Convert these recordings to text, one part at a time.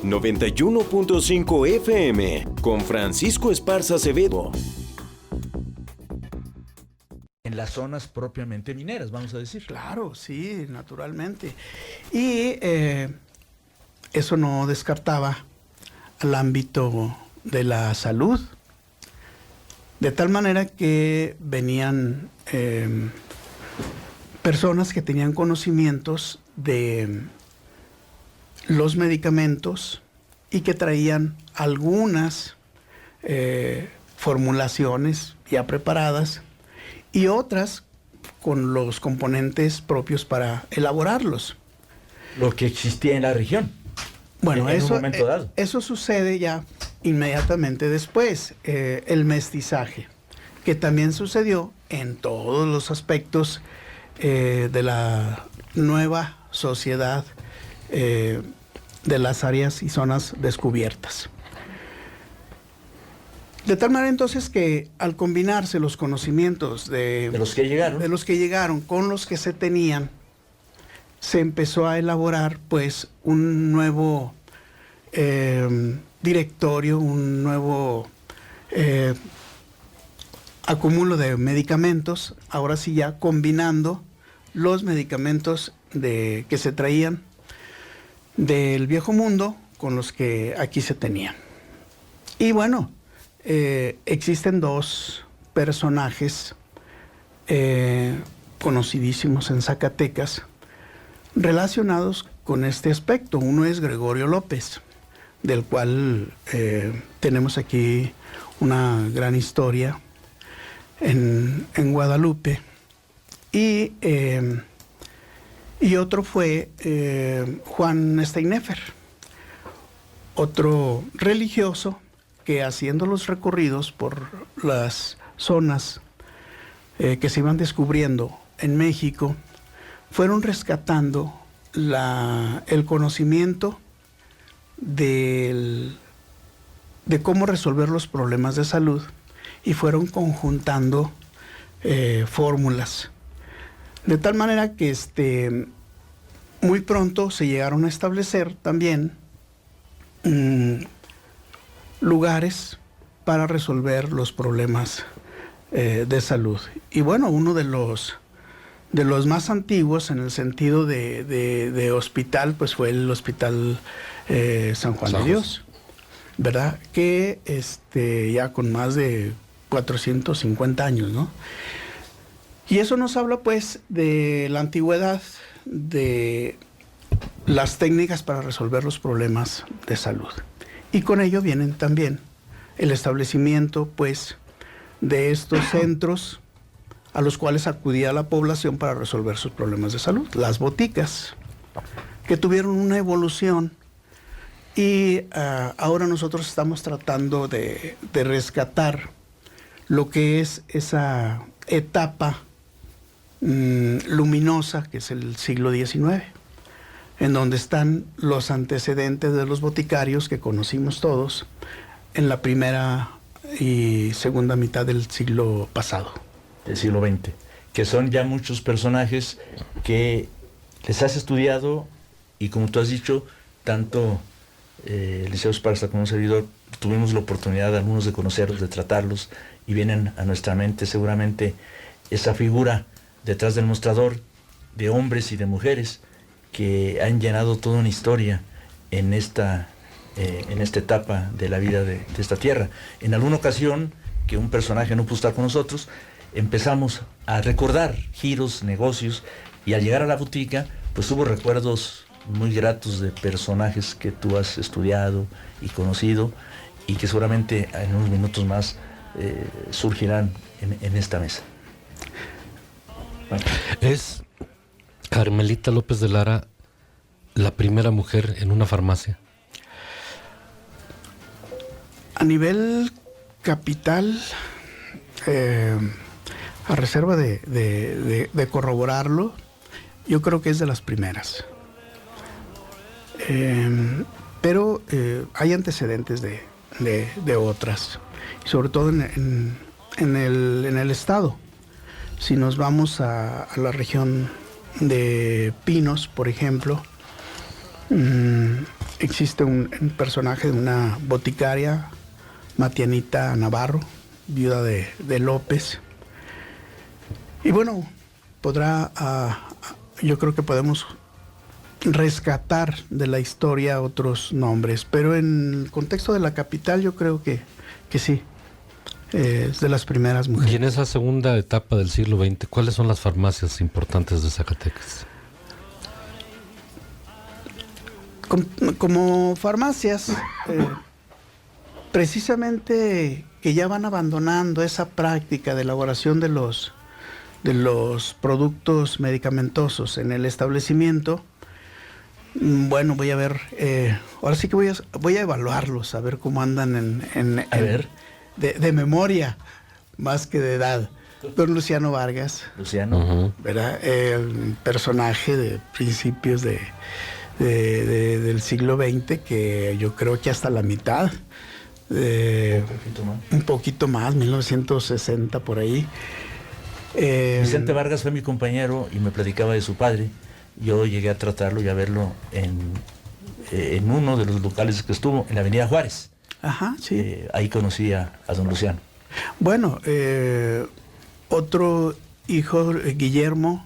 91.5 FM con Francisco Esparza Acevedo. En las zonas propiamente mineras, vamos a decir. Claro, sí, naturalmente. Y eso no descartaba al ámbito de la salud, de tal manera que venían personas que tenían conocimientos de los medicamentos y que traían algunas formulaciones ya preparadas y otras con los componentes propios para elaborarlos. Lo que existía en la región. Bueno, en un momento dado. Eso sucede ya inmediatamente después, el mestizaje, que también sucedió en todos los aspectos de la nueva sociedad de las áreas y zonas descubiertas. De tal manera entonces que al combinarse los conocimientos de los que llegaron con los que se tenían, se empezó a elaborar pues un nuevo directorio, un nuevo acúmulo de medicamentos, ahora sí ya combinando los medicamentos que se traían del viejo mundo con los que aquí se tenían. Y bueno, existen dos personajes conocidísimos en Zacatecas relacionados con este aspecto. Uno es Gregorio López, del cual tenemos aquí una gran historia en Guadalupe, y otro fue Juan Steineffer, otro religioso que, haciendo los recorridos por las zonas que se iban descubriendo en México, fueron rescatando el conocimiento de cómo resolver los problemas de salud y fueron conjuntando fórmulas. De tal manera que muy pronto se llegaron a establecer también lugares para resolver los problemas de salud. Y bueno, uno de los más antiguos en el sentido de hospital, pues fue el Hospital San Juan de Dios, ¿verdad? Que ya con más de 450 años, ¿no? Y eso nos habla pues de la antigüedad de las técnicas para resolver los problemas de salud. Y con ello vienen también el establecimiento pues de estos centros a los cuales acudía la población para resolver sus problemas de salud, las boticas, que tuvieron una evolución y ahora nosotros estamos tratando de rescatar lo que es esa etapa luminosa, que es el siglo XIX, en donde están los antecedentes de los boticarios que conocimos todos en la primera y segunda mitad del siglo pasado. Del siglo XX, que son ya muchos personajes que les has estudiado y, como tú has dicho, tanto Liceo Esparza como un servidor tuvimos la oportunidad algunos de conocerlos, de tratarlos, y vienen a nuestra mente seguramente esa figura detrás del mostrador de hombres y de mujeres que han llenado toda una historia en esta etapa de la vida de esta tierra. En alguna ocasión, que un personaje no pudo estar con nosotros, empezamos a recordar giros, negocios, y al llegar a la botica, pues hubo recuerdos muy gratos de personajes que tú has estudiado y conocido, y que seguramente en unos minutos más surgirán en esta mesa. Bueno. ¿Es Carmelita López de Lara la primera mujer en una farmacia? A nivel capital, a reserva de corroborarlo, yo creo que es de las primeras. Pero hay antecedentes de otras, sobre todo en el estado. Si nos vamos a la región de Pinos, por ejemplo, existe un personaje de una boticaria, Matianita Navarro, viuda de López. Y bueno, yo creo que podemos rescatar de la historia otros nombres, pero en el contexto de la capital yo creo que sí, es de las primeras mujeres. Y en esa segunda etapa del siglo XX, ¿cuáles son las farmacias importantes de Zacatecas? Como farmacias, precisamente que ya van abandonando esa práctica de elaboración de los productos medicamentosos en el establecimiento. Bueno, voy a ver, ahora sí que voy a evaluarlos, a ver cómo andan A ver. De memoria, más que de edad. Don Luciano Vargas, Luciano. ¿verdad? El personaje de principios del siglo XX, que yo creo que hasta la mitad, un poquito más, 1960 por ahí. Vicente Vargas fue mi compañero y me platicaba de su padre. Yo llegué a tratarlo y a verlo en uno de los locales que estuvo, en la Avenida Juárez. Ajá, sí. Ahí conocí a don Luciano. Bueno, otro hijo, Guillermo,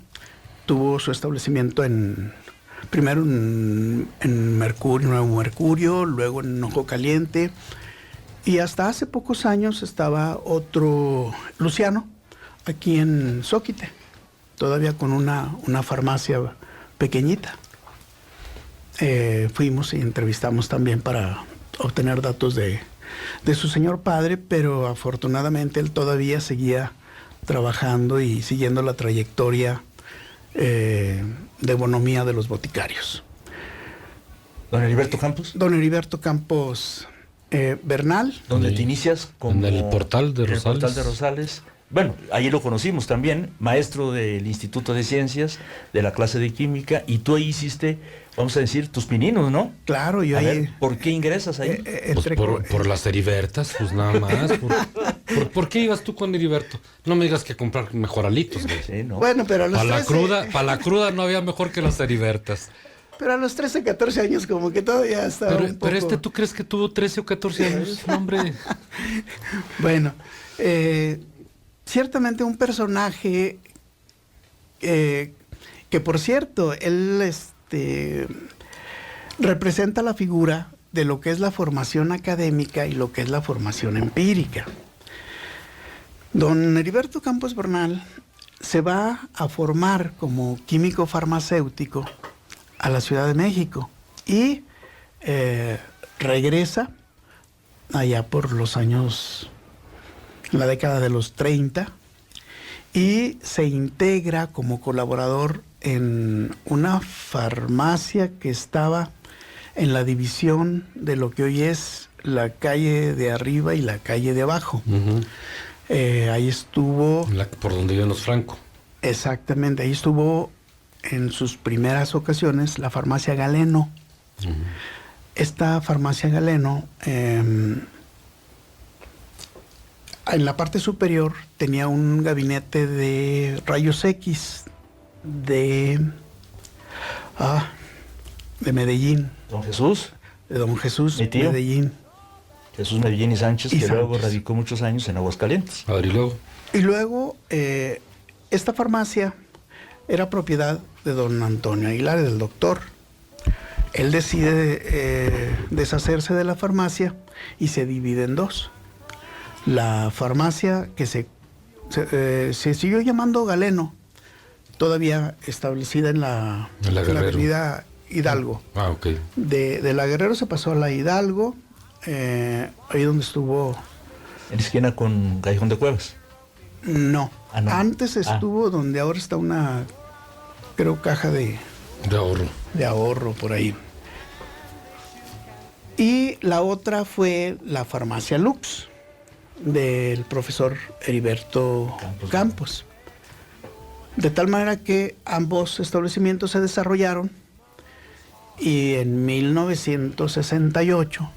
tuvo su establecimiento primero en Mercurio, Nuevo Mercurio, luego en Ojo Caliente, y hasta hace pocos años estaba otro Luciano aquí en Zóquite, todavía con una farmacia pequeñita. Fuimos y entrevistamos también para obtener datos de su señor padre, pero afortunadamente él todavía seguía trabajando y siguiendo la trayectoria de bonomía de los boticarios. ¿Don Heriberto Campos? Don Heriberto Campos Bernal. Donde te inicias como... En el Portal de Rosales. El Portal de Rosales. Bueno, ahí lo conocimos también, maestro del Instituto de Ciencias, de la clase de Química, y tú ahí hiciste, vamos a decir, tus pininos, ¿no? Claro, yo a ahí... ver, ¿por qué ingresas ahí? Pues por las Heribertas, pues nada más. ¿Por qué ibas tú con Heriberto? No me digas que comprar mejoralitos, güey. Sí, ¿no? Bueno, pero a los Para la cruda no había mejor que las Heribertas. Pero a los 13, 14 años como que todavía estaba un poco... Pero ¿tú crees que tuvo 13 o 14 años? No, hombre. Bueno, ciertamente un personaje que por cierto, él representa la figura de lo que es la formación académica y lo que es la formación empírica. Don Heriberto Campos Bernal se va a formar como químico farmacéutico a la Ciudad de México y regresa allá por los años, la década de los 30, y se integra como colaborador en una farmacia que estaba en la división de lo que hoy es la calle de arriba y la calle de abajo. Uh-huh. Ahí estuvo... Por donde viven los Franco. Exactamente, ahí estuvo en sus primeras ocasiones la farmacia Galeno. Uh-huh. Esta farmacia Galeno, en la parte superior tenía un gabinete de rayos X de Medellín. ¿Don Jesús? De don Jesús ¿Mi tío? Medellín. Jesús Medellín y Sánchez, Y que luego Sánchez. radicó muchos años en Aguascalientes. A ver, ¿y luego? Y luego, esta farmacia era propiedad de don Antonio Aguilar, del doctor. Él decide deshacerse de la farmacia y se divide en dos. La farmacia que se siguió llamando Galeno, todavía establecida en la avenida Hidalgo. Ah, ok. De la Guerrero se pasó a la Hidalgo, ahí donde estuvo... En esquina con Callejón de Cuevas. No, no. Antes estuvo donde ahora está una, creo, caja de ahorro. De ahorro por ahí. Y la otra fue la farmacia Lux, del profesor Heriberto Campos. De tal manera que ambos establecimientos se desarrollaron y en 1968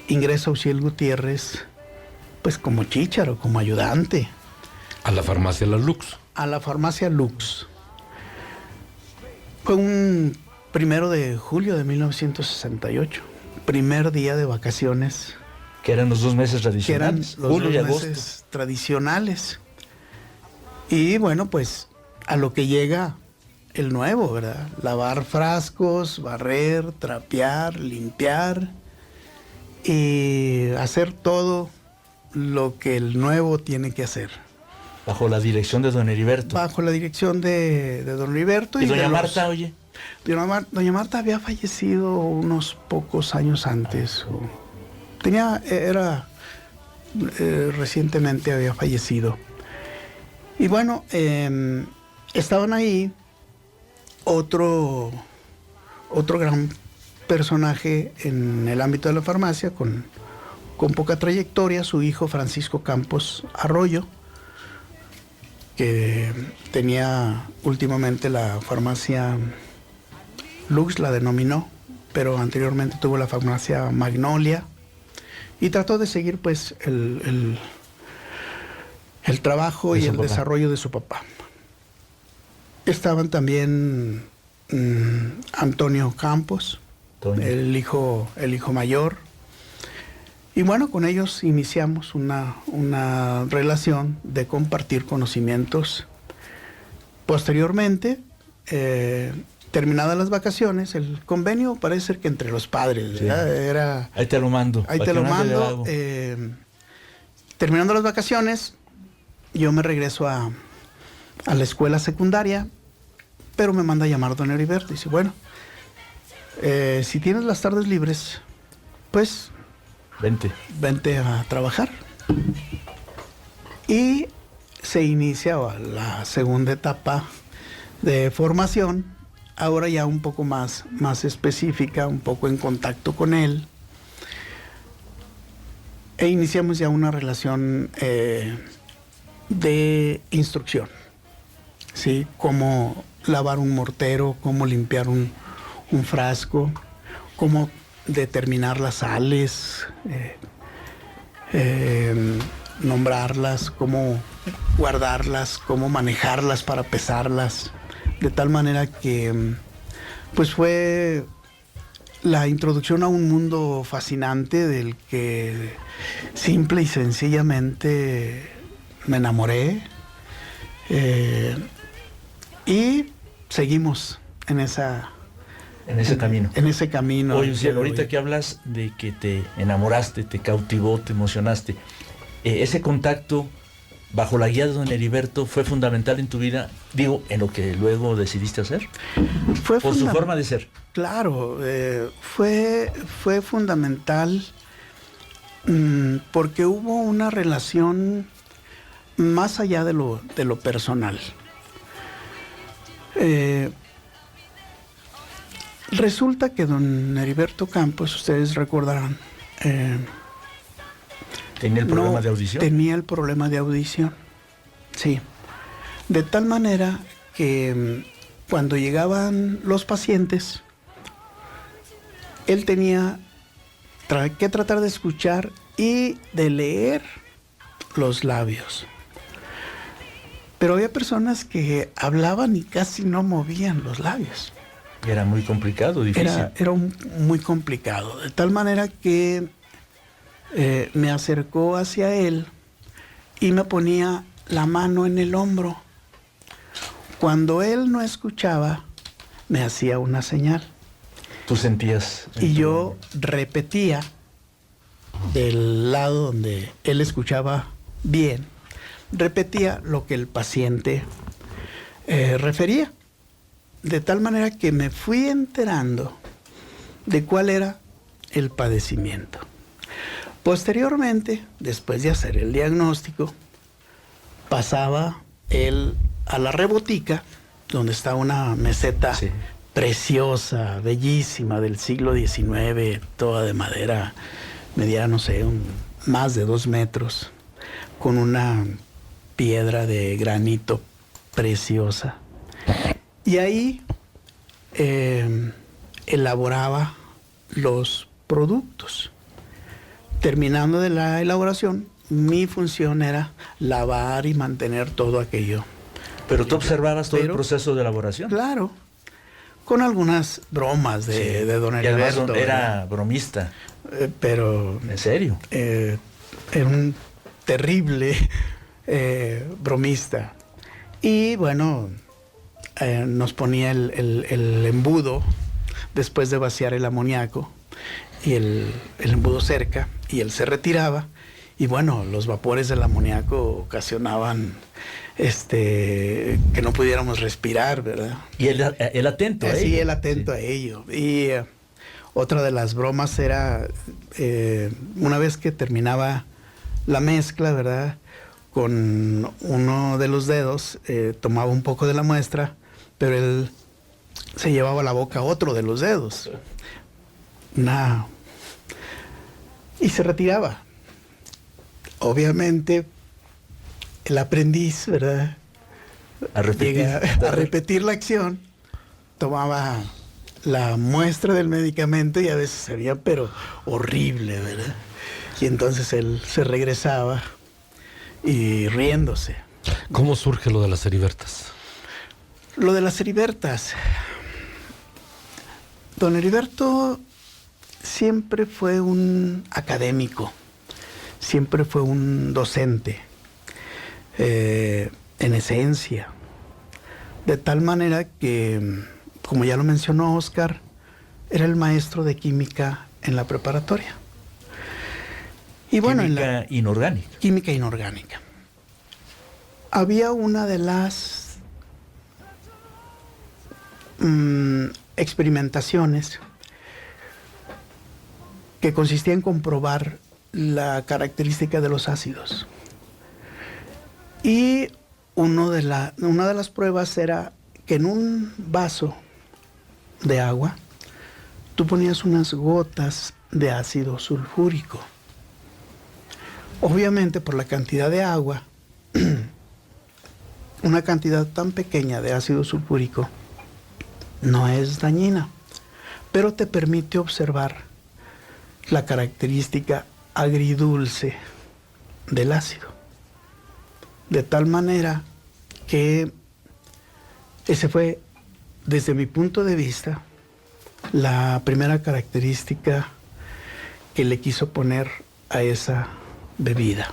ingresa Uciel Gutiérrez, pues como chícharo, como ayudante. A la farmacia La Lux. A la farmacia Lux. Fue un 1 de julio de 1968, primer día de vacaciones. Que eran los 2 meses Que eran tradicionales, los julio y 2 agosto. meses tradicionales. Y bueno, pues a lo que llega el nuevo, ¿verdad? Lavar frascos, barrer, trapear, limpiar y hacer todo lo que el nuevo tiene que hacer. Bajo la dirección de don Heriberto. Bajo la dirección de don Heriberto. Y doña de Marta, oye. Doña Marta había fallecido unos pocos años antes. Recientemente había fallecido. Y bueno, estaban ahí otro gran personaje en el ámbito de la farmacia con poca trayectoria, su hijo Francisco Campos Arroyo, que tenía últimamente la farmacia Lux, la denominó, pero anteriormente tuvo la farmacia Magnolia y trató de seguir pues el trabajo y el desarrollo de su papá. Estaban también Antonio Campos, el hijo mayor. Y bueno, con ellos iniciamos una relación de compartir conocimientos. Posteriormente, terminadas las vacaciones, el convenio parece ser que entre los padres, ¿verdad? Sí. Ahí te lo mando. Ahí te lo mando. Terminando las vacaciones, yo me regreso a la escuela secundaria, pero me manda a llamar don Heriberto. Dice, bueno, si tienes las tardes libres, pues vente a trabajar. Y se inicia la segunda etapa de formación, ahora ya un poco más específica, un poco en contacto con él. E iniciamos ya una relación de instrucción, ¿sí? Cómo lavar un mortero, cómo limpiar un frasco, cómo determinar las sales, nombrarlas, cómo guardarlas, cómo manejarlas para pesarlas, de tal manera que pues fue la introducción a un mundo fascinante del que simple y sencillamente me enamoré, y seguimos en ese camino. Oye, Cielo, ahorita que hablas de que te enamoraste, te cautivó, te emocionaste, ese contacto bajo la guía de don Heriberto fue fundamental en tu vida, digo, en lo que luego decidiste hacer, por su forma de ser. Claro, fue fundamental porque hubo una relación más allá de lo personal. Resulta que don Heriberto Campos, ustedes recordarán, ¿tenía el problema de audición? Tenía el problema de audición, sí. De tal manera que cuando llegaban los pacientes, él tenía que tratar de escuchar y de leer los labios. Pero había personas que hablaban y casi no movían los labios. Era muy complicado, difícil. Era muy complicado. De tal manera que me acercó hacia él y me ponía la mano en el hombro. Cuando él no escuchaba, me hacía una señal. ¿Tú sentías? Y yo repetía del lado donde él escuchaba bien, repetía lo que el paciente refería. De tal manera que me fui enterando de cuál era el padecimiento. Posteriormente, después de hacer el diagnóstico, pasaba él a la rebotica, donde está una meseta preciosa, bellísima, del siglo XIX, toda de madera, medía, no sé, más de 2 metros, con una piedra de granito preciosa. Y ahí elaboraba los productos. Terminando de la elaboración, mi función era lavar y mantener todo aquello. ¿Pero tú observabas todo el proceso de elaboración? Claro. con algunas bromas de don Y además Heriberto. era bromista. Pero ¿En serio? era un terrible bromista. Y bueno, nos ponía el embudo después de vaciar el amoníaco y el embudo cerca, y él se retiraba. Y bueno, los vapores del amoníaco ocasionaban que no pudiéramos respirar, ¿verdad? Y él atento a ello. Sí, él atento a ello. Y otra de las bromas era, una vez que terminaba la mezcla, ¿verdad? Con uno de los dedos, tomaba un poco de la muestra, pero él se llevaba a la boca otro de los dedos. Y se retiraba. Obviamente, el aprendiz, ¿verdad? Llega a repetir la acción, tomaba la muestra del medicamento y a veces sería, pero horrible, ¿verdad? Y entonces él se regresaba y riéndose. ¿Cómo surge lo de las heribertas? Lo de las heribertas. Don Heriberto siempre fue un académico, siempre fue un docente, en esencia. De tal manera que, como ya lo mencionó Oscar, era el maestro de química en la preparatoria. Y bueno, química inorgánica. Química inorgánica. Había una de las experimentaciones que consistía en comprobar la característica de los ácidos. Y una de las pruebas era que en un vaso de agua tú ponías unas gotas de ácido sulfúrico. Obviamente, por la cantidad de agua, una cantidad tan pequeña de ácido sulfúrico no es dañina, pero te permite observar la característica agridulce del ácido. De tal manera que ese fue, desde mi punto de vista, la primera característica que le quiso poner a esa bebida.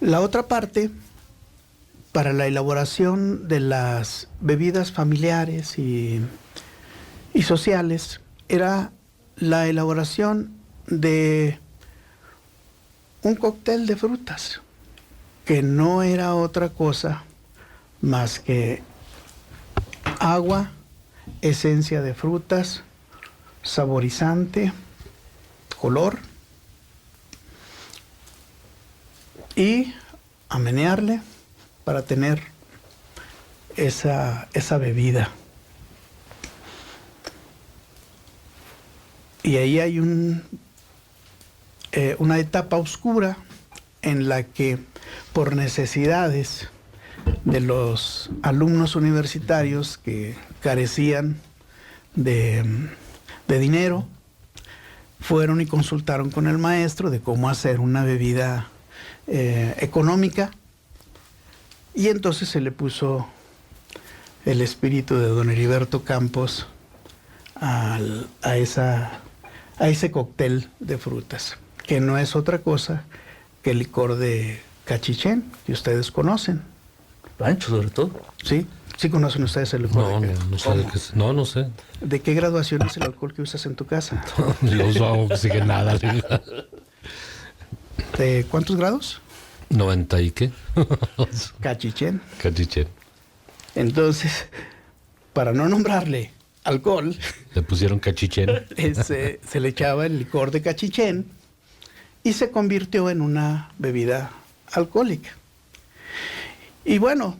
La otra parte, para la elaboración de las bebidas familiares y sociales, era la elaboración de un cóctel de frutas, que no era otra cosa más que agua, esencia de frutas, saborizante, color, y a menearle para tener esa bebida. Y ahí hay una etapa oscura en la que, por necesidades de los alumnos universitarios que carecían de dinero, fueron y consultaron con el maestro de cómo hacer una bebida económica, y entonces se le puso el espíritu de don Heriberto Campos a ese cóctel de frutas, que no es otra cosa que el licor de cachichén, que ustedes conocen. Pancho, sobre todo. Sí, sí conocen ustedes el licor. No sé de qué es. No sé. ¿De qué graduación es el alcohol que usas en tu casa? No sigue nada. ¿De cuántos grados? 90 y qué. Cachichén. Cachichén. Entonces, para no nombrarle alcohol, Le pusieron cachichén. se le echaba el licor de cachichén y se convirtió en una bebida alcohólica. Y bueno,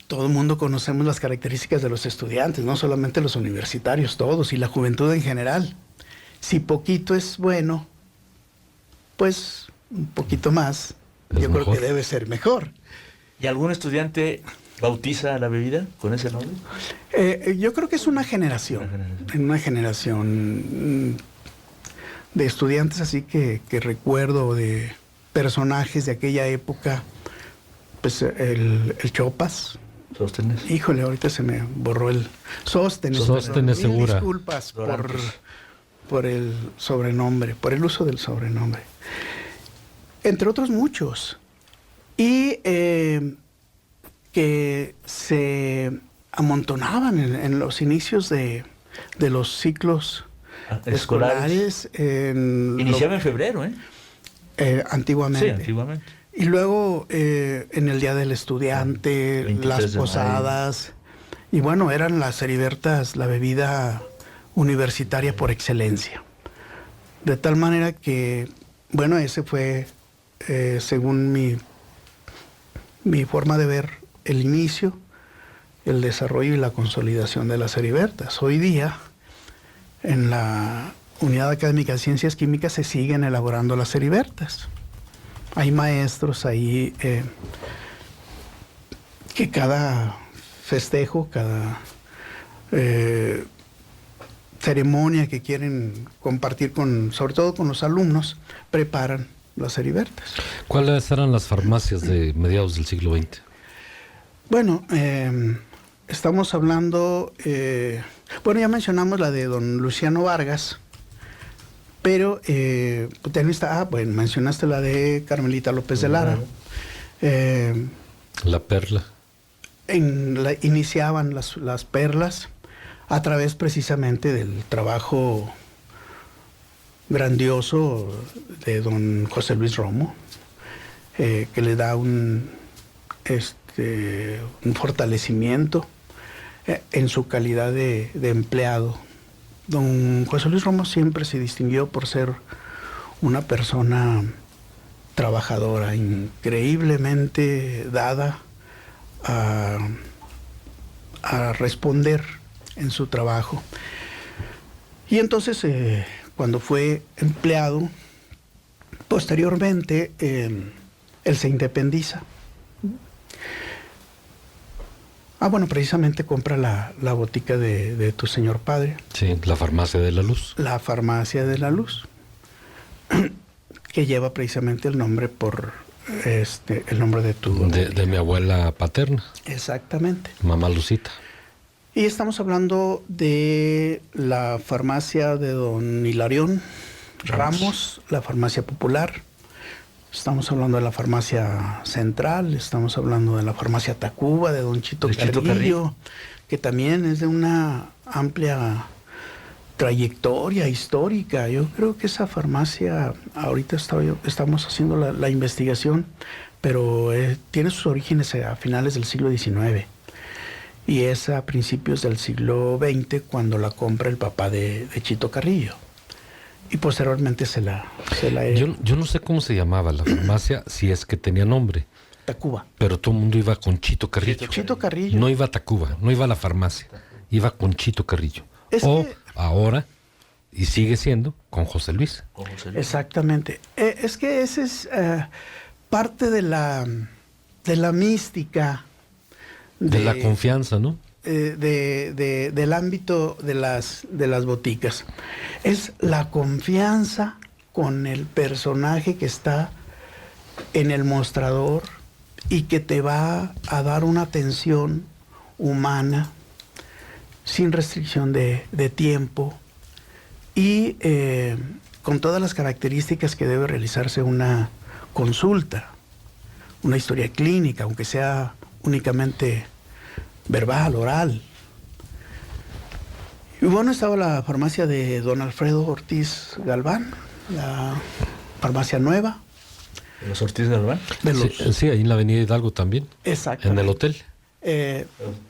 todo el mundo conocemos las características de los estudiantes, no solamente los universitarios, todos, y la juventud en general. Si poquito es bueno, pues un poquito más, yo creo que debe ser mejor. ¿Y algún estudiante bautiza la bebida con ese nombre? Yo creo que es una generación. Una generación de estudiantes así que recuerdo, de personajes de aquella época, pues el Chopas, Sóstenes. Híjole, ahorita se me borró el Sóstenes. Sóstenes Mil Segura. disculpas Dorantes. por el sobrenombre, por el uso del sobrenombre. Entre otros muchos. Y que se amontonaban en los inicios de los ciclos escolares. Iniciaba en febrero, Antiguamente. Sí, antiguamente. Y luego en el Día del Estudiante, 23 las de posadas. Y bueno, eran las heribertas la bebida universitaria por excelencia. De tal manera que, bueno, ese fue, según mi forma de ver, el inicio, el desarrollo y la consolidación de las heribertas. Hoy día, en la Unidad Académica de Ciencias Químicas se siguen elaborando las heribertas. Hay maestros ahí que cada festejo, cada ceremonia que quieren compartir sobre todo con los alumnos, preparan las heribertas. ¿Cuáles eran las farmacias de mediados del siglo XX? Bueno, estamos hablando, bueno, ya mencionamos la de don Luciano Vargas, pero también está, bueno, mencionaste la de Carmelita López de Lara. La Perla. Iniciaban las perlas a través precisamente del trabajo grandioso de don José Luis Romo, que le da un fortalecimiento en su calidad de empleado. Don José Luis Romo siempre se distinguió por ser una persona trabajadora, increíblemente dada a responder en su trabajo. Y entonces, cuando fue empleado, posteriormente, él se independiza. Bueno, precisamente compra la botica de tu señor padre. Sí, la Farmacia de la Luz. La Farmacia de la Luz, que lleva precisamente el nombre por el nombre de tu... De mi abuela paterna. Exactamente. Mamá Lucita. Y estamos hablando de la farmacia de don Hilarión Ramos, la farmacia popular. Estamos hablando de la farmacia central, estamos hablando de la farmacia Tacuba, de don Chito Carrillo, que también es de una amplia trayectoria histórica. Yo creo que esa farmacia, ahorita estamos haciendo la investigación, pero tiene sus orígenes a finales del siglo XIX. Y es a principios del siglo XX cuando la compra el papá de Chito Carrillo. Y posteriormente se la Yo no sé cómo se llamaba la farmacia, si es que tenía nombre. Tacuba. Pero todo el mundo iba con Chito Carrillo. Chito Carrillo. No iba a Tacuba, no iba a la farmacia. Iba con Chito Carrillo. Ahora, y sigue siendo, con José Luis. Exactamente. Es que ese es parte de la mística. De la confianza, ¿no? Del ámbito de las boticas. Es la confianza con el personaje que está en el mostrador y que te va a dar una atención humana sin restricción de tiempo y con todas las características que debe realizarse una consulta, una historia clínica, aunque sea únicamente verbal, oral. Y bueno, estaba la farmacia de don Alfredo Ortiz Galván, la farmacia nueva. ¿De los Ortiz Galván? Sí, ahí en la avenida Hidalgo también. Exacto. En el hotel.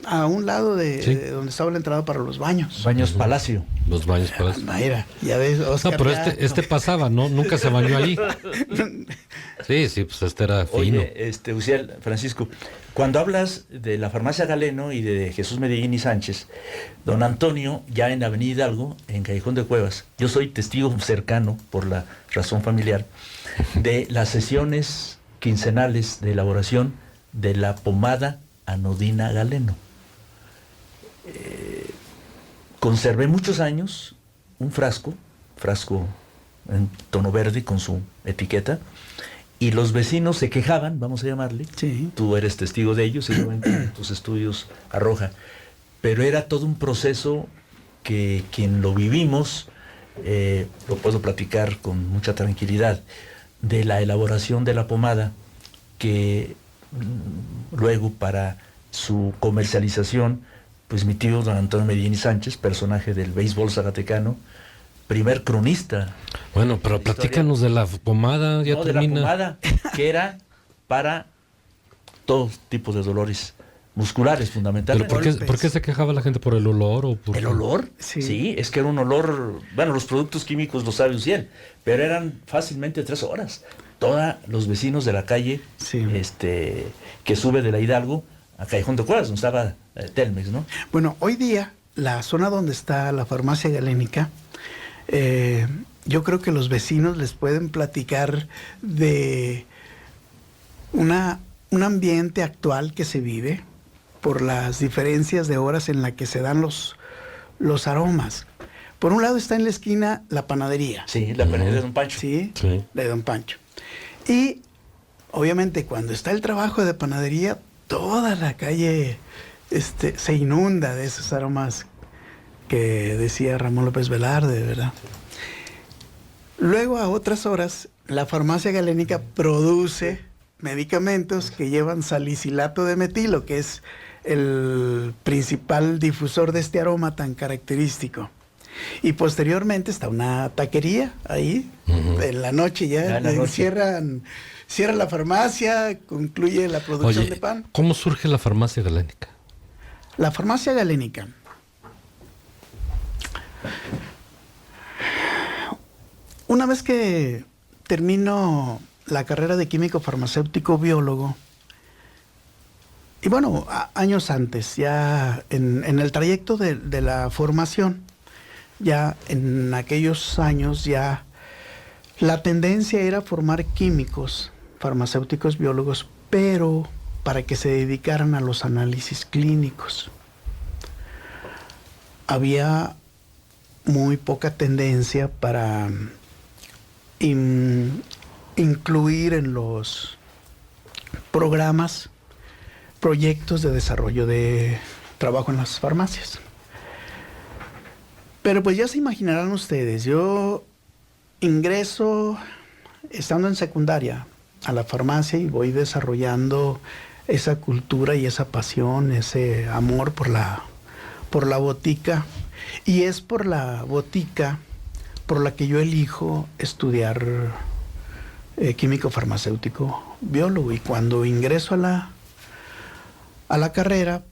A un lado de donde estaba la entrada para los baños. Baños Palacio. Los baños para... Mira, ya ves, Oscar. No, pero este pasaba, ¿no? Nunca se bañó ahí. Sí, pues este era fino. Oye, Uciel, Francisco, cuando hablas de la farmacia Galeno y de Jesús Medellín y Sánchez, don Antonio, ya en Avenida Hidalgo, en Callejón de Cuevas, yo soy testigo cercano, por la razón familiar, de las sesiones quincenales de elaboración de la pomada anodina Galeno. Conservé muchos años un frasco en tono verde con su etiqueta, y los vecinos se quejaban, vamos a llamarle. Sí. Tú eres testigo de ello, seguramente en tus estudios arroja. Pero era todo un proceso que quien lo vivimos, lo puedo platicar con mucha tranquilidad, de la elaboración de la pomada, que luego para su comercialización, pues mi tío don Antonio Medellín Sánchez, personaje del béisbol zacatecano, primer cronista. Bueno, pero platícanos de la pomada, ya termina. De la pomada, que era para todo tipo de dolores musculares, fundamentalmente. ¿Pero por qué se quejaba la gente? ¿Por el olor o por ¿El olor? Sí, es que era un olor, bueno, los productos químicos lo saben bien, pero eran fácilmente 3 horas. Todos los vecinos de la calle, que sube de la Hidalgo a Callejón de Cuadras, donde estaba Telmex, ¿no? Bueno, hoy día, la zona donde está la farmacia galénica, yo creo que los vecinos les pueden platicar de un ambiente actual que se vive por las diferencias de horas en las que se dan los aromas. Por un lado está en la esquina la panadería. Sí, la panadería de Don Pancho. Sí, de Don Pancho. Y obviamente cuando está el trabajo de panadería, toda la calle se inunda de esos aromas que decía Ramón López Velarde, ¿verdad? Luego, a otras horas, la farmacia galénica produce medicamentos que llevan salicilato de metilo, que es el principal difusor de este aroma tan característico. Y posteriormente está una taquería ahí, en la noche ya, cierra la farmacia, concluye la producción de pan. ¿Cómo surge la farmacia galénica? La farmacia galénica. Una vez que termino la carrera de químico farmacéutico biólogo, y bueno, años antes, ya en el trayecto de la formación, ya en aquellos años ya la tendencia era formar químicos farmacéuticos biólogos, pero para que se dedicaran a los análisis clínicos. Había muy poca tendencia para incluir en los programas proyectos de desarrollo de trabajo en las farmacias. Pero pues ya se imaginarán ustedes, yo ingreso estando en secundaria a la farmacia y voy desarrollando esa cultura y esa pasión, ese amor por la botica. Y es por la botica por la que yo elijo estudiar químico farmacéutico biólogo. Y cuando ingreso a la carrera,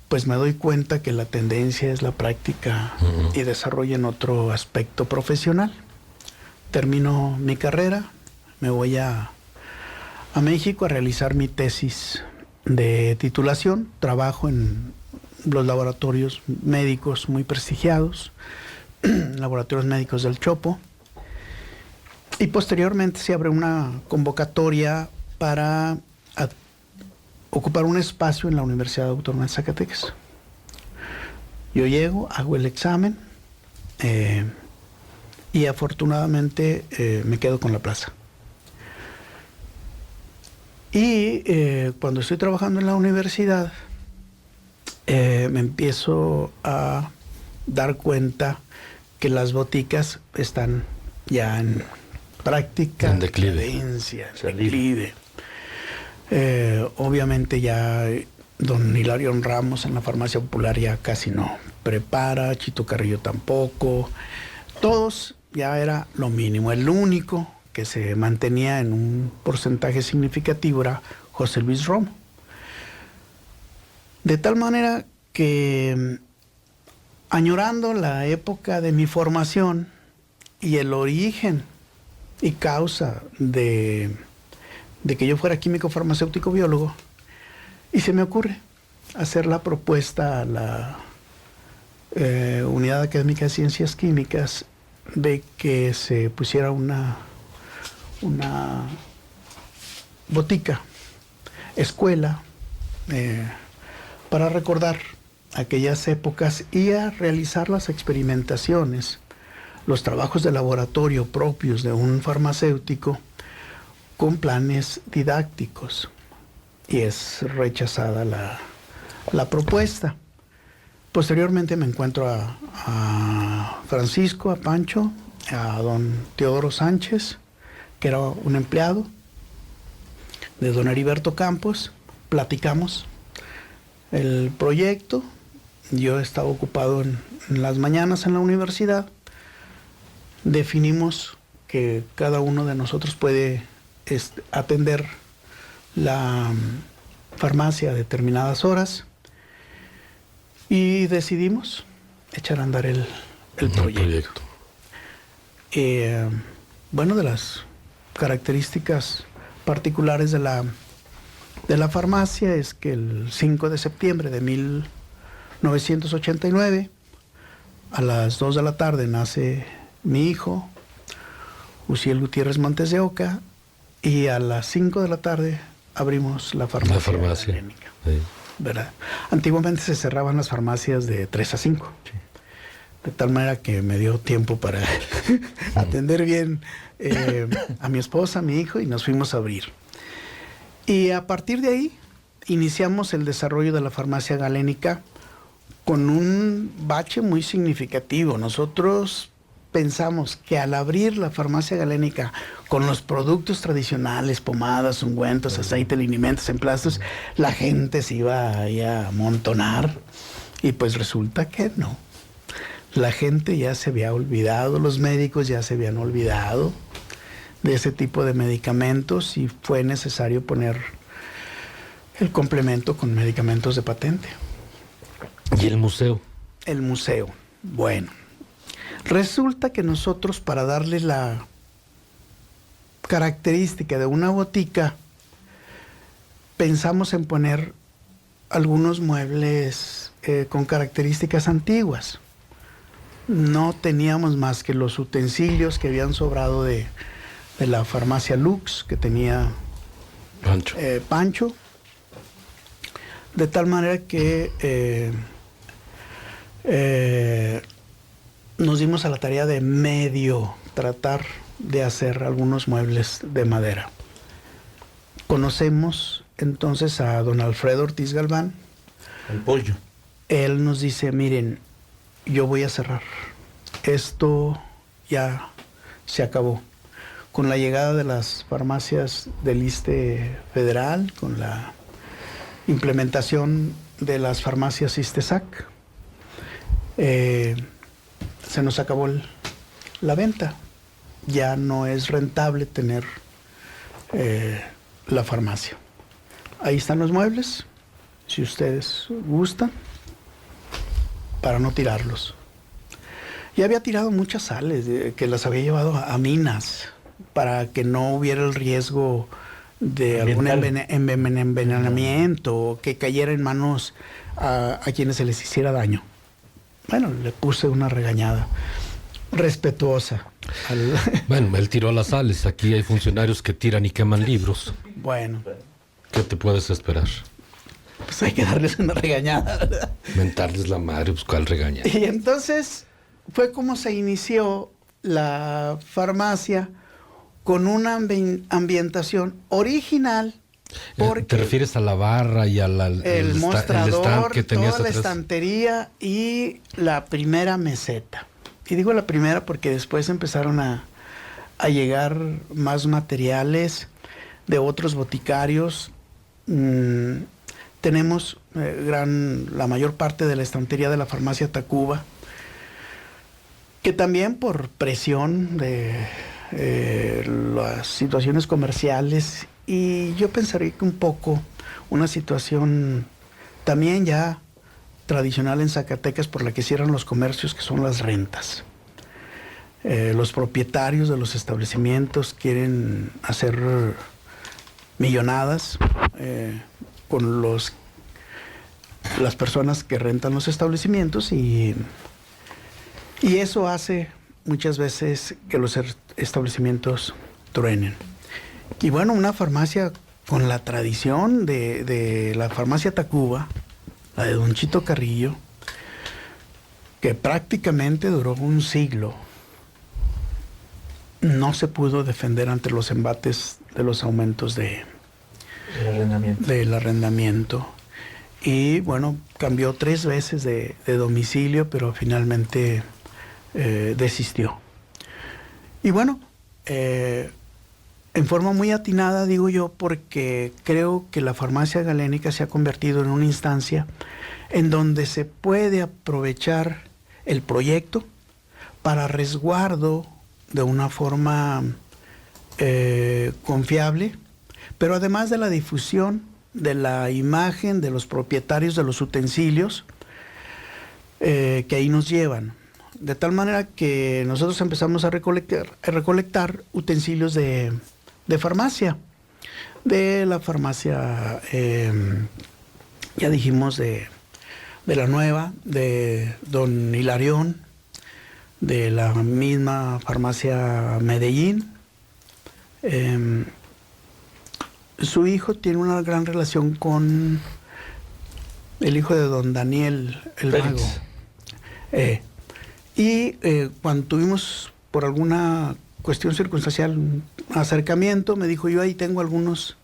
pues me doy cuenta que la tendencia es la práctica y desarrollo en otro aspecto profesional. Termino mi carrera, me voy a México a realizar mi tesis de titulación. Trabajo en los laboratorios médicos muy prestigiados, laboratorios médicos del Chopo, y posteriormente se abre una convocatoria para ocupar un espacio en la Universidad Autónoma de Zacatecas. Yo llego, hago el examen y afortunadamente me quedo con la plaza. Y cuando estoy trabajando en la universidad, me empiezo a dar cuenta que las boticas están ya en práctica en declive. Decadencia, declive. Obviamente ya don Hilario Ramos en la Farmacia Popular ya casi no prepara, Chito Carrillo tampoco. Todos ya era lo mínimo. El único que se mantenía en un porcentaje significativo era José Luis Romo. De tal manera que, añorando la época de mi formación y el origen y causa de que yo fuera químico farmacéutico biólogo, y se me ocurre hacer la propuesta a la Unidad Académica de Ciencias Químicas de que se pusiera una botica, escuela, para recordar aquellas épocas y a realizar las experimentaciones, los trabajos de laboratorio propios de un farmacéutico, con planes didácticos y es rechazada la propuesta. Posteriormente me encuentro a Francisco, a Pancho, a don Teodoro Sánchez, que era un empleado de don Heriberto Campos. Platicamos el proyecto. Yo estaba ocupado en las mañanas en la universidad. Definimos que cada uno de nosotros puede atender la farmacia a determinadas horas y decidimos echar a andar el proyecto. Bueno, de las características particulares de la farmacia es que el 5 de septiembre de 1989, a las 2 de la tarde, nace mi hijo, Uciel Gutiérrez Montes de Oca, y a las 5 de la tarde abrimos la farmacia. Galénica, sí. ¿Verdad? Antiguamente se cerraban las farmacias de 3 a 5. Sí. De tal manera que me dio tiempo para atender bien a mi esposa, a mi hijo, y nos fuimos a abrir. Y a partir de ahí iniciamos el desarrollo de la farmacia galénica con un bache muy significativo. Nosotros pensamos que al abrir la farmacia galénica con los productos tradicionales, pomadas, ungüentos, aceite, linimentos, emplastos, la gente se iba a amontonar, y pues resulta que no. La gente ya se había olvidado, los médicos ya se habían olvidado de ese tipo de medicamentos, y fue necesario poner el complemento con medicamentos de patente. ¿Y el museo? El museo. Bueno, resulta que nosotros, para darle la característica de una botica, pensamos en poner algunos muebles con características antiguas. No teníamos más que los utensilios que habían sobrado de la farmacia Lux, que tenía Pancho, de tal manera que nos dimos a la tarea de medio tratar de hacer algunos muebles de madera. Conocemos entonces a don Alfredo Ortiz Galván. El pollo. Él nos dice: miren, yo voy a cerrar. Esto ya se acabó. Con la llegada de las farmacias del ISSSTE federal, con la implementación de las farmacias ISSSTESAC, se nos acabó la venta. Ya no es rentable tener la farmacia. Ahí están los muebles, si ustedes gustan, para no tirarlos. Ya había tirado muchas sales, que las había llevado a minas, para que no hubiera el riesgo de algún envenenamiento, o que cayera en manos a quienes se les hiciera daño. Bueno, le puse una regañada respetuosa. Bueno, él tiró las sales. Aquí hay funcionarios que tiran y queman libros. Bueno. ¿Qué te puedes esperar? Pues hay que darles una regañada, ¿verdad? Mentarles la madre, buscar el regañar. Y entonces fue como se inició la farmacia, con una ambientación original. Porque ¿te refieres a la barra y a el mostrador, el stand que tenías toda la atrás? estantería y la primera meseta? Y digo la primera porque después empezaron a llegar más materiales de otros boticarios. Tenemos la mayor parte de la estantería de la farmacia Tacuba, que también por presión de las situaciones comerciales, y yo pensaría que un poco una situación también ya tradicional en Zacatecas, por la que cierran los comercios, que son las rentas. Los propietarios de los establecimientos quieren hacer millonadas con las personas que rentan los establecimientos, y eso hace muchas veces que los establecimientos truenen. Y bueno, una farmacia con la tradición de la farmacia Tacuba, la de don Chito Carrillo, que prácticamente duró un siglo, no se pudo defender ante los embates de los aumentos del arrendamiento. Y bueno, cambió 3 veces de domicilio, pero finalmente desistió. Y bueno, en forma muy atinada, digo yo, porque creo que la farmacia galénica se ha convertido en una instancia en donde se puede aprovechar el proyecto para resguardo de una forma confiable, pero además de la difusión de la imagen de los propietarios de los utensilios que ahí nos llevan. De tal manera que nosotros empezamos a recolectar utensilios de farmacia, de la farmacia, ya dijimos, de la Nueva, de Don Hilarión, de la misma farmacia Medellín. Su hijo tiene una gran relación con el hijo de Don Daniel el Mago. Cuando tuvimos por alguna cuestión circunstancial un acercamiento, me dijo, yo ahí tengo algunos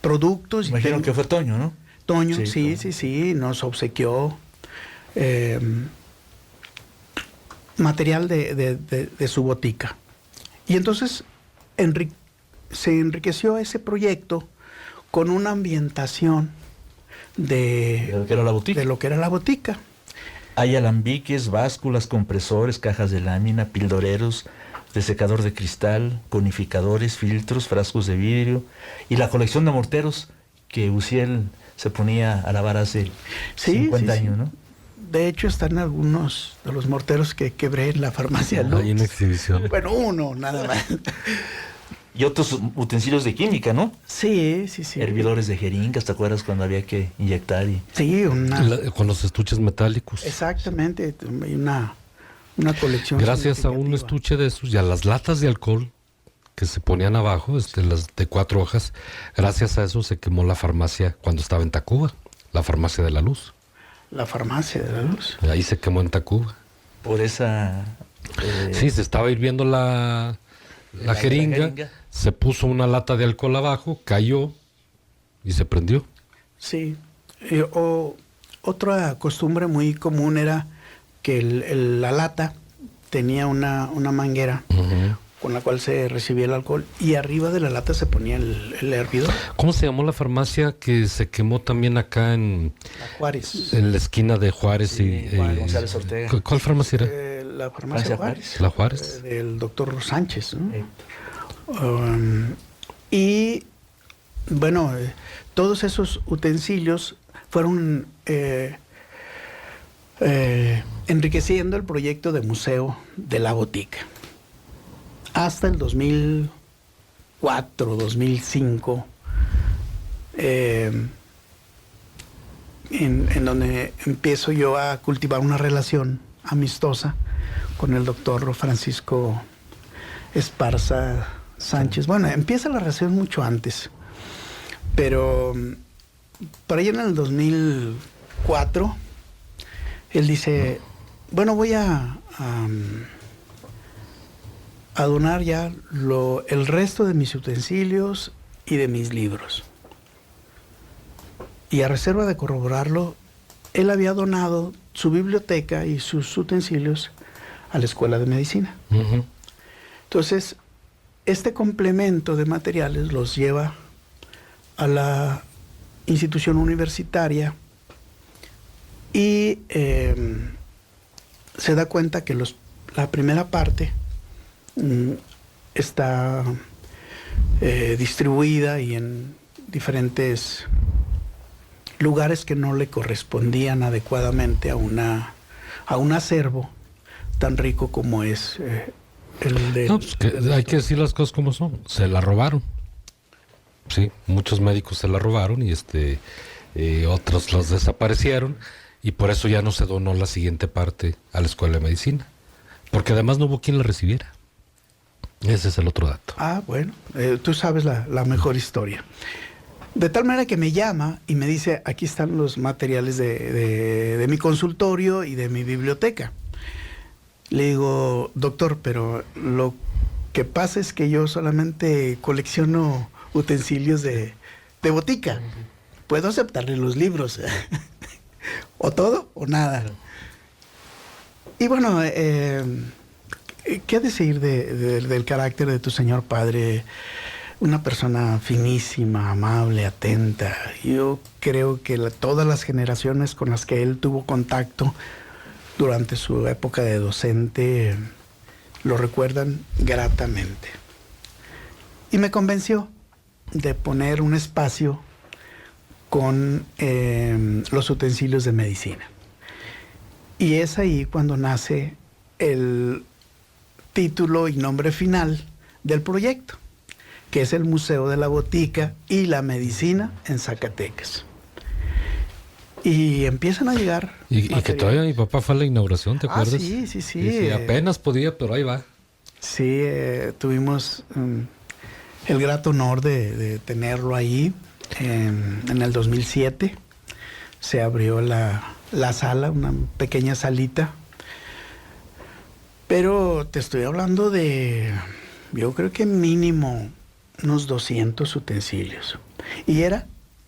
productos. Imagino que fue Toño, ¿no? Toño, sí, nos obsequió material de su botica. Y entonces se enriqueció ese proyecto con una ambientación de lo que era la botica. Hay alambiques, básculas, compresores, cajas de lámina, pildoreros, desecador de cristal, conificadores, filtros, frascos de vidrio y la colección de morteros que Uciel se ponía a lavar hace 50 años, ¿no? De hecho, están algunos de los morteros que quebré en la farmacia Lux. Hay una exhibición. Bueno, uno, nada más. Y otros utensilios de química, ¿no? Sí. Hervidores de jeringas, ¿te acuerdas cuando había que inyectar? Sí, con los estuches metálicos. Exactamente, hay una colección. Gracias a un estuche de esos y a las latas de alcohol que se ponían abajo, las de 4 hojas, gracias a eso se quemó la farmacia cuando estaba en Tacuba, la farmacia de la Luz. La farmacia de la Luz. Ahí se quemó en Tacuba. Por esa... Sí, se estaba hirviendo la jeringa, se puso una lata de alcohol abajo, cayó y se prendió. Sí. Otra costumbre muy común era que la lata tenía una manguera con la cual se recibía el alcohol y arriba de la lata se ponía el hervidor. ¿Cómo se llamó la farmacia que se quemó también acá en Juárez? En la esquina de Juárez González Ortega. ¿Cuál farmacia era? La farmacia Juárez. La Juárez. Del doctor Sánchez, ¿no? Y bueno, todos esos utensilios fueron enriqueciendo el proyecto de museo de la botica. Hasta el 2004, 2005, en donde empiezo yo a cultivar una relación amistosa con el doctor Francisco Esparza Sánchez. Bueno, empieza la relación mucho antes, pero por ahí en el 2004, él dice, bueno, voy a donar ya el resto de mis utensilios y de mis libros. Y a reserva de corroborarlo, él había donado su biblioteca y sus utensilios a la Escuela de Medicina. Entonces, este complemento de materiales los lleva a la institución universitaria y se da cuenta que la primera parte está distribuida y en diferentes lugares que no le correspondían adecuadamente a un acervo tan rico como es el de... No, pues hay que decir las cosas como son. Se la robaron. Sí, muchos médicos se la robaron y otros los desaparecieron y por eso ya no se donó la siguiente parte a la Escuela de Medicina. Porque además no hubo quien la recibiera. Ese es el otro dato. Bueno, tú sabes la mejor historia. De tal manera que me llama y me dice, aquí están los materiales de mi consultorio y de mi biblioteca. Le digo, doctor, pero lo que pasa es que yo solamente colecciono utensilios de botica. Puedo aceptarle los libros. O todo o nada. Y bueno, ¿qué decir del carácter de tu señor padre? Una persona finísima, amable, atenta. Yo creo que todas las generaciones con las que él tuvo contacto durante su época de docente lo recuerdan gratamente. Y me convenció de poner un espacio con los utensilios de medicina. Y es ahí cuando nace el título y nombre final del proyecto, que es el Museo de la Botica y la Medicina en Zacatecas. Y empiezan a llegar Y que todavía mi papá fue a la inauguración, ¿te acuerdas? Sí. Sí, apenas podía, pero ahí va. Sí, tuvimos el grato honor de tenerlo ahí. En el 2007 se abrió la sala, una pequeña salita. Pero te estoy hablando de, yo creo que mínimo unos 200 utensilios. Y era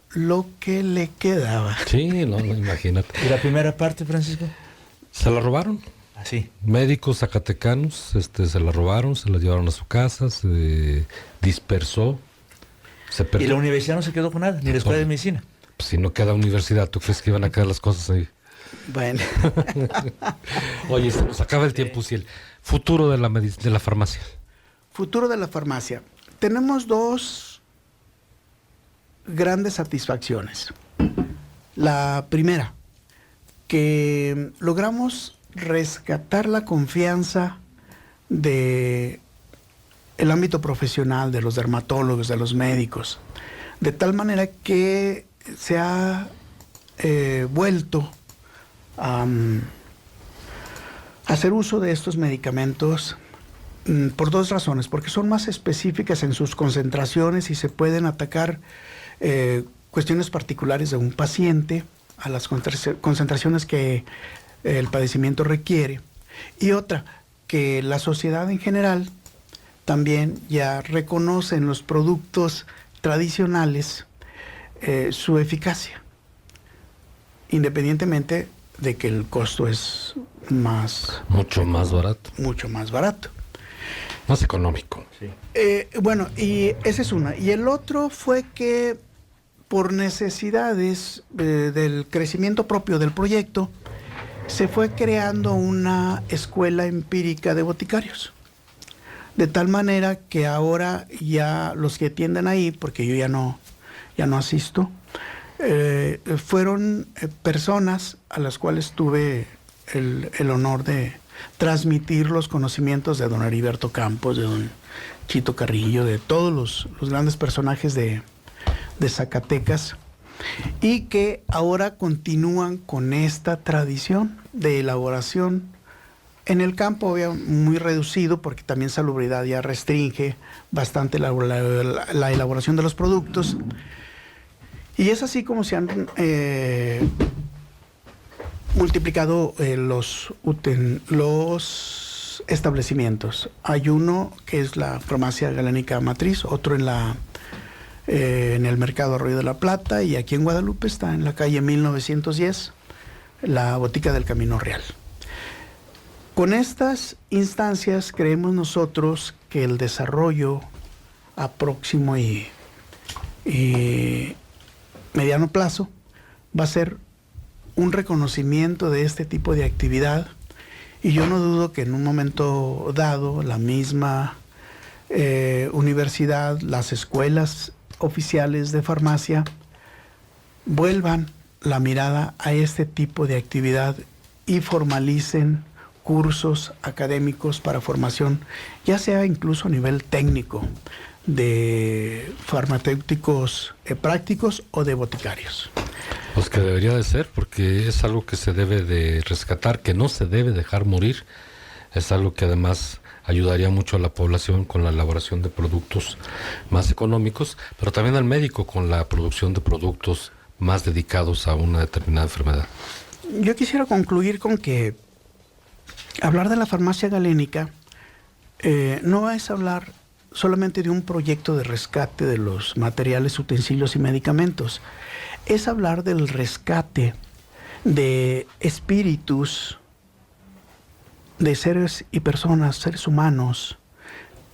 lo que le quedaba. Sí, no, imagínate. ¿Y la primera parte, Francisco? Se la robaron. Así. Médicos zacatecanos se la robaron, se la llevaron a su casa, se dispersó, se Y perdió. la universidad no se quedó con nada, ni la escuela de medicina. Pues si no queda universidad, ¿tú crees que iban a quedar las cosas ahí? Bueno, Oye, se nos acaba el tiempo, Ciel. Futuro de la farmacia. futuro de la farmacia. Tenemos dos grandes satisfacciones. La primera, que logramos rescatar la confianza de el ámbito profesional, de los dermatólogos, de los médicos, de tal manera que se ha vuelto a hacer uso de estos medicamentos por dos razones, porque son más específicas en sus concentraciones y se pueden atacar cuestiones particulares de un paciente a las concentraciones que el padecimiento requiere. Y otra, que la sociedad en general también ya reconoce en los productos tradicionales su eficacia, independientemente de que el costo es Mucho más barato. mucho más barato. Más económico. Sí. Bueno, y esa es una. Y el otro fue que por necesidades del crecimiento propio del proyecto, se fue creando una escuela empírica de boticarios. De tal manera que ahora ya los que atienden ahí, porque yo ya no asisto, fueron personas a las cuales tuve el honor de transmitir los conocimientos de don Heriberto Campos, de don Chito Carrillo, de todos los grandes personajes de Zacatecas, y que ahora continúan con esta tradición de elaboración en el campo, obviamente muy reducido, porque también salubridad ya restringe bastante la elaboración de los productos. Y es así como se han multiplicado los establecimientos. Hay uno que es la farmacia galénica matriz, otro en el mercado Arroyo de la Plata, y aquí en Guadalupe está en la calle 1910, la botica del Camino Real. Con estas instancias creemos nosotros que el desarrollo a próximo y mediano plazo va a ser un reconocimiento de este tipo de actividad, y yo no dudo que en un momento dado la misma universidad, las escuelas oficiales de farmacia vuelvan la mirada a este tipo de actividad y formalicen cursos académicos para formación, ya sea incluso a nivel técnico, de farmacéuticos prácticos o de boticarios. Pues que debería de ser, porque es algo que se debe de rescatar, que no se debe dejar morir. Es algo que además ayudaría mucho a la población con la elaboración de productos más económicos, pero también al médico con la producción de productos más dedicados a una determinada enfermedad. Yo quisiera concluir con que Hablar de la farmacia galénica no es hablar solamente de un proyecto de rescate de los materiales, utensilios y medicamentos. Es hablar del rescate de espíritus, de seres y personas, seres humanos,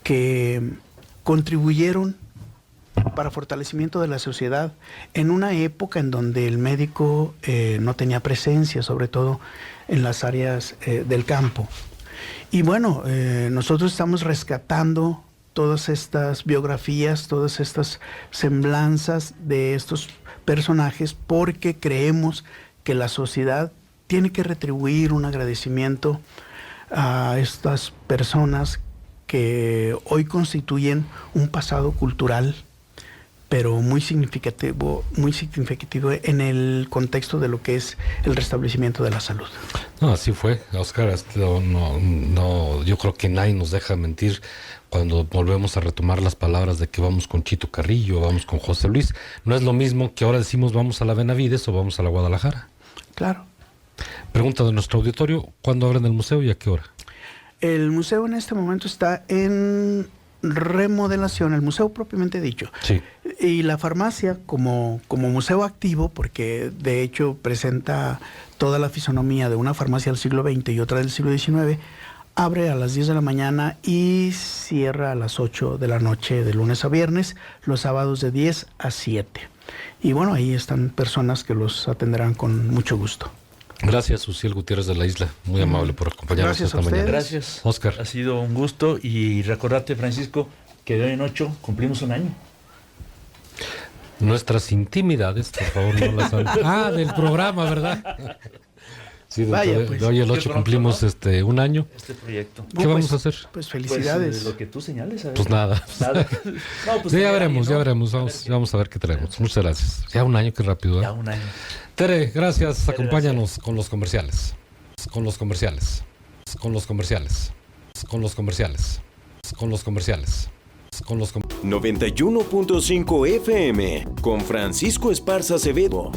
que contribuyeron para fortalecimiento de la sociedad en una época en donde el médico no tenía presencia, sobre todo en las áreas del campo. Y bueno, nosotros estamos rescatando todas estas biografías, todas estas semblanzas de estos personajes, porque creemos que la sociedad tiene que retribuir un agradecimiento a estas personas que hoy constituyen un pasado cultural, pero muy significativo en el contexto de lo que es el restablecimiento de la salud. No, así fue, Oscar. Yo creo que nadie nos deja mentir cuando volvemos a retomar las palabras de que vamos con Chito Carrillo, vamos con José Luis. No es lo mismo que ahora decimos vamos a la Benavides o vamos a la Guadalajara. Claro. Pregunta de nuestro auditorio, ¿cuándo abren el museo y a qué hora? El museo en este momento está en remodelación, el museo propiamente dicho. Sí. Y la farmacia como museo activo, porque de hecho presenta toda la fisonomía de una farmacia del siglo XX y otra del siglo XIX, abre a las 10 de la mañana y cierra a las 8 de la noche de lunes a viernes, los sábados de 10 a 7. Y bueno, ahí están personas que los atenderán con mucho gusto. Gracias, Uciel Gutiérrez de la Isla. Muy amable por acompañarnos Gracias esta a ustedes. mañana. Gracias, Oscar. Ha sido un gusto y recordarte, Francisco, que de hoy en 8 cumplimos un año. Nuestras intimidades, por favor, no las hagan. Ah, del programa, ¿verdad? Sí, Vaya, pues, de hoy el qué 8 pronto, cumplimos ¿no? un año. Este proyecto. ¿Qué vamos a hacer? Pues felicidades. Pues, lo que tú señales. A ver. Pues nada. Nada. No, pues Sí, ya tener veremos, ahí, ¿no? ya veremos. Vamos a ver qué traemos. Muchas gracias. Ya un año, qué rápido, ¿eh? Ya un año. Tere, gracias. Tere, Acompáñanos gracias. con los comerciales. Con los comerciales. Con los comerciales. Con los comerciales. Con los comerciales. Con los 91.5 FM con Francisco Esparza Acevedo.